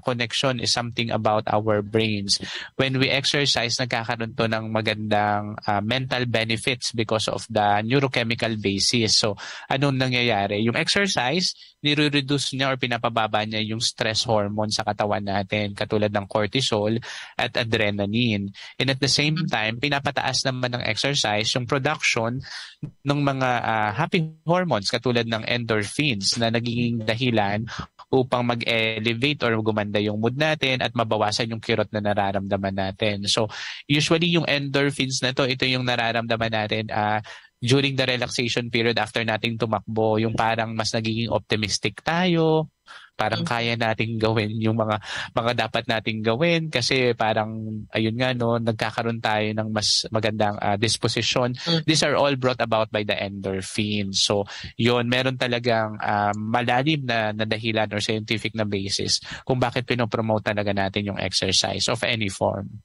connection is something about our brains. When we exercise, nagkakaroon to ng magandang mental benefits because of the neurochemical basis. So anong nangyayari? Yung exercise, nire-reduce niya or pinapababa niya yung stress hormone sa katawan natin, katulad ng cortisol at adrenaline. And at the same time, pinapataas naman ng exercise yung production ng mga happy hormones katulad ng endorphins na nagiging dahilan upang mag-elevate or gumanda yung mood natin at mabawasan yung kirot na nararamdaman natin. So usually yung endorphins na ito yung nararamdaman natin during the relaxation period after nating tumakbo, yung parang mas nagiging optimistic tayo, parang kaya nating gawin yung mga dapat nating gawin kasi parang ayun nga no, nagkakaroon tayo ng mas magandang disposition. These are all brought about by the endorphin. So yun, meron talagang malalim na dahilan or scientific na basis kung bakit pinopromote talaga natin yung exercise of any form.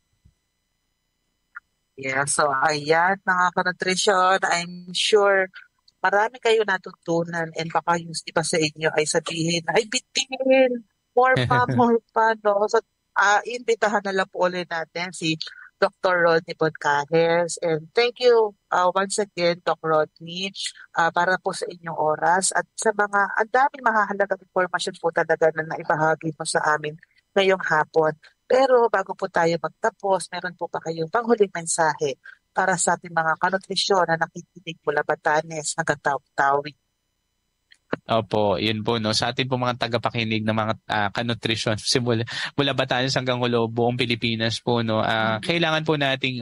Yeah, so ayan mga kanutrisyon, I'm sure marami kayo natutunan and baka yung iba sa inyo ay sabihin, ay bitin, more pa, no? So, imbitahan na lang po ulit natin si Dr. Rodney Boncajes. And thank you once again, Dr. Rodney, para po sa inyong oras at sa mga, ang daming mahahalagang informasyon po talaga na naibahagi mo sa amin ngayong hapon. Pero bago po tayo magtapos, meron po pa kayong panghuling mensahe para sa ating mga kanutrisyon na nakikinig mula Batanes hanggang Tawi-Tawi. Opo, yun po no. Sa ating po mga tagapakinig ng mga kanutrisyon mula Batanes hanggang buong Pilipinas po no. Kailangan po nating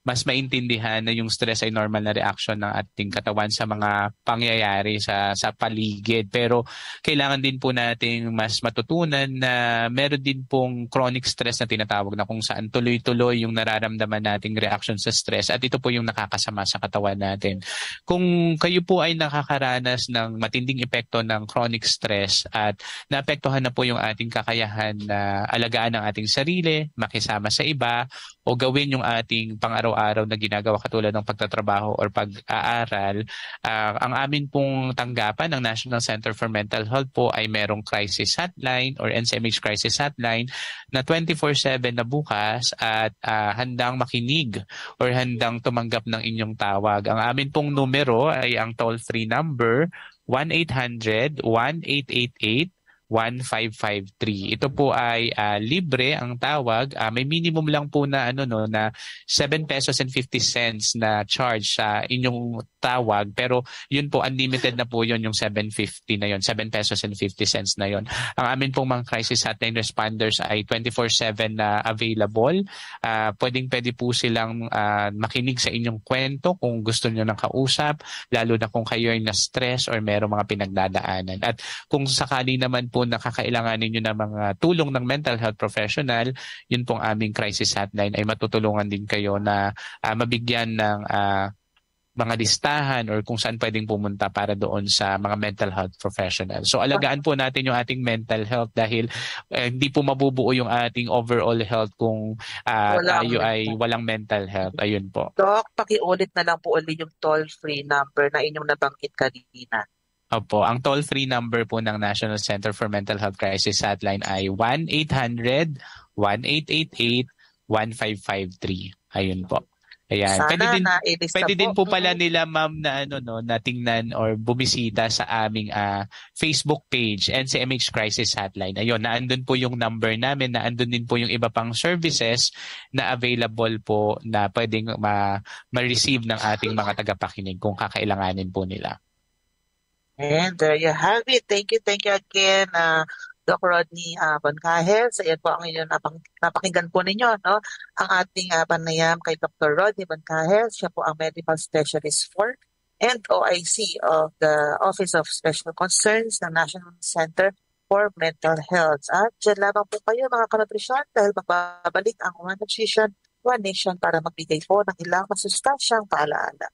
mas maintindihan na yung stress ay normal na reaction ng ating katawan sa mga pangyayari sa paligid. Pero kailangan din po nating mas matutunan na meron din pong chronic stress na tinatawag na kung saan tuloy-tuloy yung nararamdaman nating reaction sa stress at ito po yung nakakasama sa katawan natin. Kung kayo po ay nakakaranas ng matinding epekto ng chronic stress at naapektuhan na po yung ating kakayahan na alagaan ang ating sarili, makisama sa iba, o gawin yung ating pang-araw-araw na ginagawa katulad ng pagtatrabaho or pag-aaral, ang amin pong tanggapan ng National Center for Mental Health po ay merong crisis hotline or NCMH crisis hotline na 24/7 na bukas at handang makinig or handang tumanggap ng inyong tawag. Ang amin pong numero ay ang toll-free number 1-800-1888 1553. Ito po ay libre ang tawag. May minimum lang po na na 7 pesos and 50 cents na charge sa inyong tawag, pero yun po unlimited na po yun, yung 750 na yun, 7 pesos and 50 cents na yun. Ang amin pong mga crisis hotline responders ay 24/7 na available. Pwede po silang makinig sa inyong kwento kung gusto niyo ng kausap, lalo na kung kayo ay na-stress or merong mga pinagdadaanan. At kung sakali naman po nakakailanganin nyo ng mga tulong ng mental health professional, yun pong aming crisis hotline ay matutulungan din kayo na mabigyan ng mga listahan or kung saan pwedeng pumunta para doon sa mga mental health professional. So alagaan po natin yung ating mental health dahil hindi po mabubuo yung ating overall health kung tayo ay walang mental health. Ayun po. Doc, pakiulit na lang po ulit yung toll-free number na inyong nabanggit kanina. Opo, ang toll-free number po ng National Center for Mental Health Crisis Hotline ay 1-800-1888-1553. Ayun po. Ayan. Pwede din po pala nila ma'am na na tingnan or bumisita sa aming Facebook page, NCMH Crisis Hotline. Ayun, naandun po yung number namin, naandun din po yung iba pang services na available po na pwedeng ma-receive ng ating mga tagapakinig kung kakailanganin po nila. And there you have it. Thank you again, Dr. Rodney Boncajes. Ayan po ang inyong napakinggan po ninyo, no? Ang ating panayam kay Dr. Rodney Boncajes. Siya po ang Medical Specialist 4 and OIC of the Office of Special Concerns ng National Center for Mental Health. At dyan lamang po kayo mga kanutrisyon dahil magbabalik ang One Nutrition, One Nation para magbigay po ng ilang masustansyang paalaala.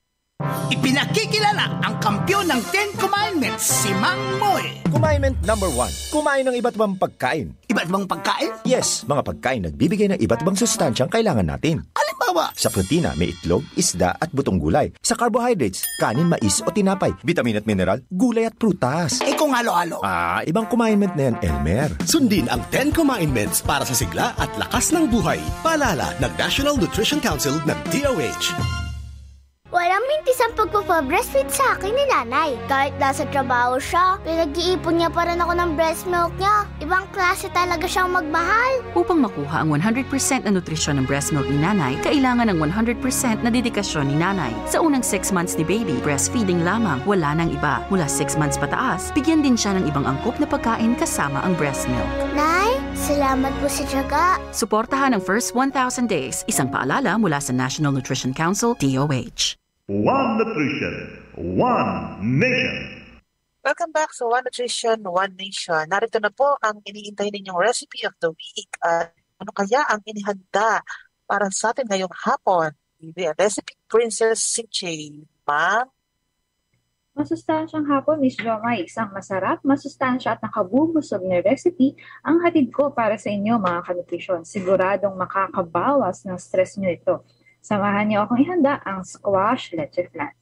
Ipinakikilala ang kampiyon ng 10 Commandments, si Mang Moy. Commandment number 1. Kumain ng iba't ibang pagkain. Iba't ibang pagkain? Yes, mga pagkain nagbibigay ng iba't ibang sustansyang kailangan natin. Halimbawa? Sa protina, may itlog, isda at butong gulay. Sa carbohydrates, kanin, mais o tinapay. Vitamin at mineral, gulay at prutas. Kung halo-halo? Ibang commandment na yan, Elmer. Sundin ang 10 Commandments para sa sigla at lakas ng buhay. Paalala ng National Nutrition Council ng DOH. Walang mintis ang pagpapabreastfeed sa akin ni nanay. Kahit nasa trabaho siya, pinag-iipon niya pa rin ako ng breast milk niya. Ibang klase talaga siyang magmahal. Upang makuha ang 100% na nutrisyon ng breast milk ni nanay, kailangan ng 100% na dedikasyon ni nanay. Sa unang 6 months ni baby, breastfeeding lamang, wala nang iba. Mula 6 months pataas, bigyan din siya ng ibang angkop na pagkain kasama ang breast milk. Nay, salamat po sa tiyaga. Suportahan ang first 1,000 days. Isang paalala mula sa National Nutrition Council, DOH. One Nutrition, One Nation. Welcome back sa One Nutrition, One Nation. Narito na po ang iniintay ninyong recipe of the week. At ano kaya ang inihanda para sa atin ngayong hapon? The Recipe Princess CJ. Ma'am? Masustansyang hapon, Miss Jomay. Isang masarap, masustansya at nakabubusog na recipe ang hatid ko para sa inyo mga kanutrisyon. Siguradong makakabawas ng stress nyo ito. Samahan niyo akong ihanda ang squash leche flan.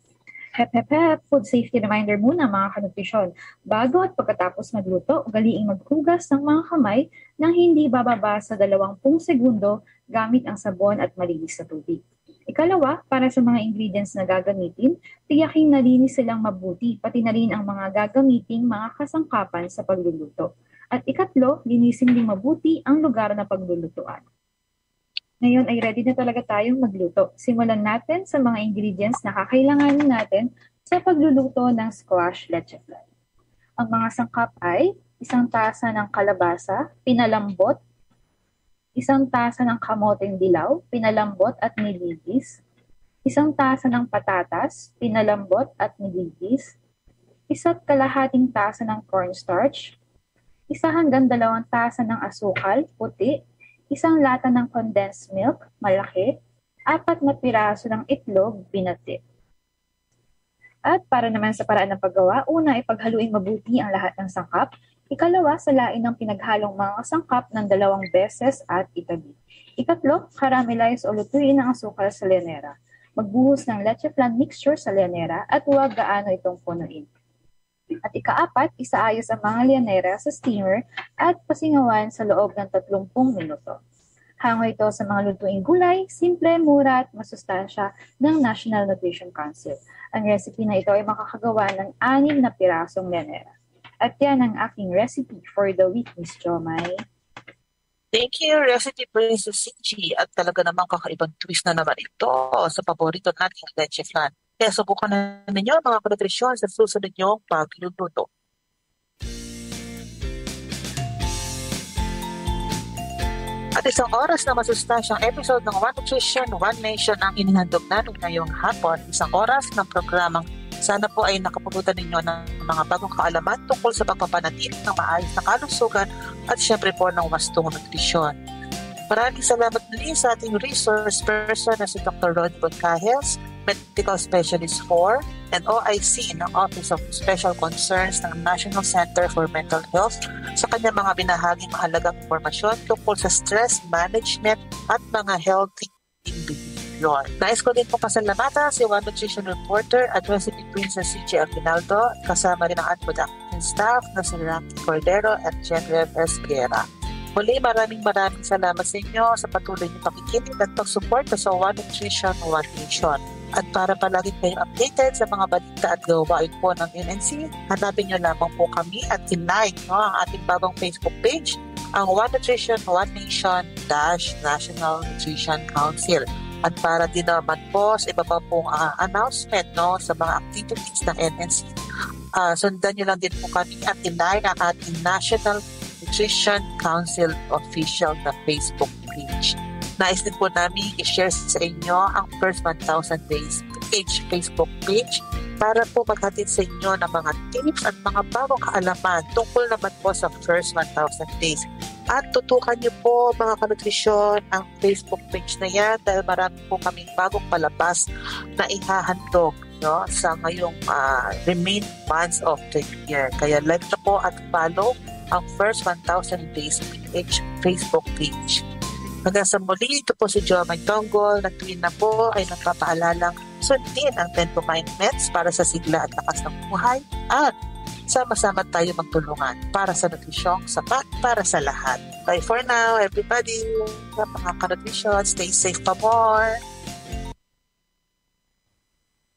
Hep, hep, hep. Food safety reminder muna mga kanutrisyon. Bago at pagkatapos magluto, ugaliing maghugas ng mga kamay nang hindi bababa sa 20 segundo gamit ang sabon at malinis na tubig. Ikalawa, para sa mga ingredients na gagamitin, tiyaking nalinis silang mabuti, pati na rin ang mga gagamiting mga kasangkapan sa pagluluto. At ikatlo, linisin din mabuti ang lugar na paglulutuan. Ngayon ay ready na talaga tayong magluto. Simulan natin sa mga ingredients na kakailanganin natin sa pagluluto ng squash leche flan. Ang mga sangkap ay 1 tasa ng kalabasa, pinalambot, 1 tasa ng kamoteng dilaw, pinalambot at nilibis, 1 tasa ng patatas, pinalambot at nilibis, 1 kalahating tasa ng cornstarch, 1 hanggang 2 tasa ng asukal, puti, 1 lata ng condensed milk, malaki, 4 na piraso ng itlog, binati. At para naman sa paraan ng paggawa, una ay paghaluin mabuti ang lahat ng sangkap. Ikalawa, salain ng pinaghalong mga sangkap ng 2 beses at itabi. Ikatlo, caramelize o lutuin ang asukal sa lianera. Magbuhos ng leche flan mixture sa lianera at huwag gaano itong punuin. At ika-4, isaayos ang mga lianera sa steamer at pasingawan sa loob ng 30 minuto. Hango ito sa mga lutuing gulay, simple, mura at masustansya ng National Nutrition Council. Ang recipe na ito ay makakagawa ng 6 na pirasong lianera. At yan ang aking recipe for the week, Miss Jomay. Thank you, Recipe Princess CJ. At talaga namang kakaibang twist na naman ito sa paborito nating leche flan. Kaya subukan na ninyo mga kanutrisyon sa susunod niyong pagluluto. At 1 oras na masustansyang episode ng One Nutrition, One Nation ang inihandog namin ngayong hapon. 1 oras ng programang sana po ay nakapulutan ninyo ng mga bagong kaalaman tungkol sa pagpapanatili ng maayos na kalusugan at syempre po ng wastong nutrisyon. Maraming salamat muli sa ating resource person na si Dr. Rod Boncajes, Medical Specialist 4 and OIC ng Office of Special Concerns ng National Center for Mental Health sa kanyang mga binahaging mahalagang impormasyon tungkol sa stress management at mga healthy behavior. Nais ko din po pasalamatan si One Nutrition Reporter at Recipe Princess CJ Aguinaldo, kasama rin ang production staff na si Rocky Cordero at Genevieve Esguera. Muli, maraming salamat sa inyo sa patuloy niyong pakikinig at pag-support sa One Nutrition, One Nation. At para palagi kayong updated sa mga balita at gawain po ng UNNC, hanapin niyo lamang po kami at in-like ang ating bagong Facebook page, ang One Nutrition, One Nation National Nutrition Council. At para din naman po sa iba pa pong announcement sa mga activities ng NNC, sundan niyo lang din po kami at in-like ang ating National Nutrition Council official na Facebook page. Nais din po namin i-share sa inyo ang First 1,000 Days page, Facebook page, para po maghatid sa inyo ng mga tips at mga bagong kaalaman tungkol naman po sa First 1,000 Days. At tutukan niyo po mga kanutrisyon ang Facebook page na yan dahil marami po kaming bagong palabas na ihahandog sa ngayong remaining months of the year. Kaya like na po at follow ang First 1,000 Days page, Facebook page. Hanggang sa muli, ito po si Jomay Tonggol na tuwin na po ay nagpapaalalang sundin ang 10 commandments para sa sigla at lakas ng buhay at sama-sama tayo magtulungan para sa nutrisyong sapat para sa lahat. Bye for now, everybody. Mga kanutrisyon, stay safe pa more.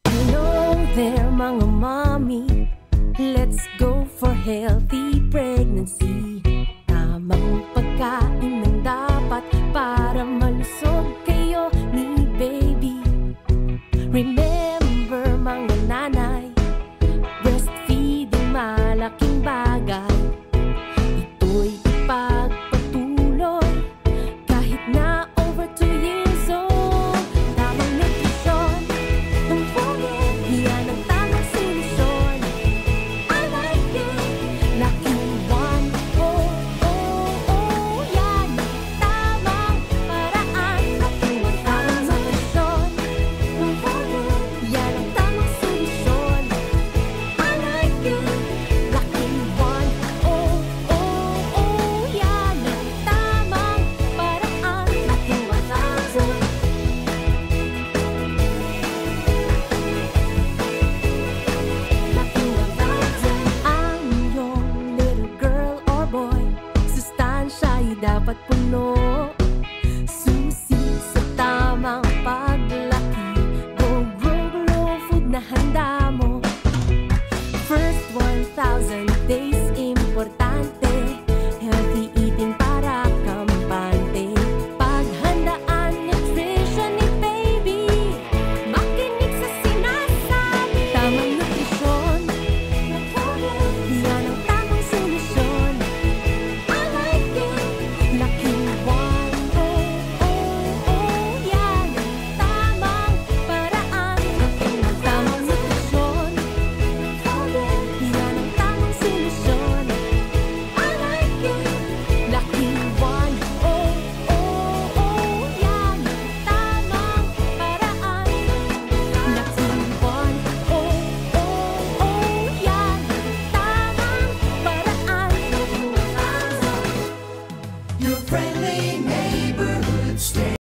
Hello there, mga mommy. Let's go for healthy pregnancy. Tamang pagkain ng dapat para malusog kayo ni baby. Remember mga nanay, breastfeeding malaking bagay. Ito'y ipagpatuloy kahit na over 2 years old. Tamang nutrisyon ng pogi, yan ang tamang solusyon. I like 1,000 days importante. Healthy eating para kampante. Paghandaan nutrition ni baby. Makinig sa sinasabi. Tamang nutrisyon. Yan ang tamang solusyon. I like it. Laking 1, oh, oh, oh. Yan ang tamang paraan. Tamang nutrisyon. Yan ang tamang solusyon. I like it. Laking 1, oh, oh, oh. Yan ang tamang paraan. Laking 1, oh, oh, oh. Yan ang tamang paraan. Your friendly neighborhood station.